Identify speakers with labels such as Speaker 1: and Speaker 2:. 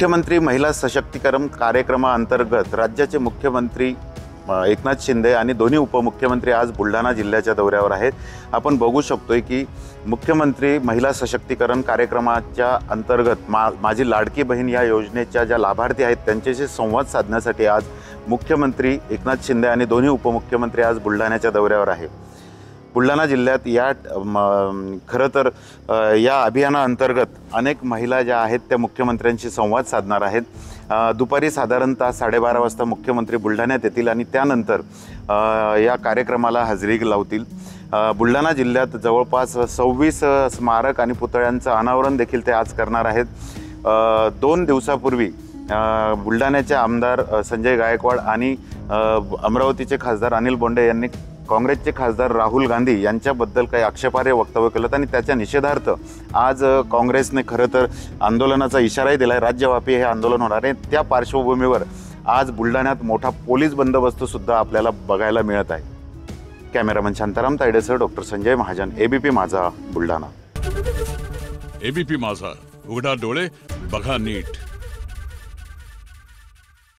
Speaker 1: मुख्यमंत्री महिला सशक्तीकरण कार्यक्रमाअंतर्गत राज्याचे मुख्यमंत्री एकनाथ शिंदे आणि दोन्ही उपमुख्यमंत्री आज बुलढाणा जिल्ह्याच्या दौऱ्यावर आहेत। आपण बघू शकतोय की मुख्यमंत्री महिला सशक्तीकरण कार्यक्रमाच्या अंतर्गत माझी लाडकी बहीण या योजनेच्या ज्या लाभार्थी आहेत त्यांच्याशी संवाद साधण्यासाठी आज मुख्यमंत्री एकनाथ शिंदे आणि दोन्ही उपमुख्यमंत्री आज बुलढाण्याच्या दौऱ्यावर आहेत। बुलढाणा जिल्ह्यात या खरं तर या अभियानाअंतर्गत अनेक महिला ज्या आहेत त्या मुख्यमंत्र्यांशी संवाद साधणार आहेत। दुपारी साधारणतः 12:30 वाजता मुख्यमंत्री बुलढाण्यात येतील आणि त्यानंतर या कार्यक्रमाला हजेरी लावतील। बुलढाणा जिल्ह्यात जवळपास 26 स्मारक आणि पुतळ्यांचं अनावरण देखील ते आज करणार आहेत। 2 दिवसापूर्वी बुलढाण्याचे आमदार संजय गायकवाड आणि अमरावतीचे खासदार अनिल बोंडे यांनी काँग्रेसचे खासदार राहुल गांधी यांच्याबद्दल काही आक्षेपार्ह वक्तव्य केलं आणि त्याच्या निषेधार्थ आज काँग्रेसने खरं तर आंदोलनाचा इशाराही दिला आहे। राज्यव्यापी हे आंदोलन होणार आहे। त्या पार्श्वभूमीवर आज बुलढाण्यात मोठा पोलीस बंदोबस्त सुद्धा आपल्याला बघायला मिळत आहे। कॅमेरामन शांताराम तायडेसह doctor Sanjay Mahajan, ABP Majha, Buldhana.
Speaker 2: ABP माझा, उघडा डोळे बघा नीट।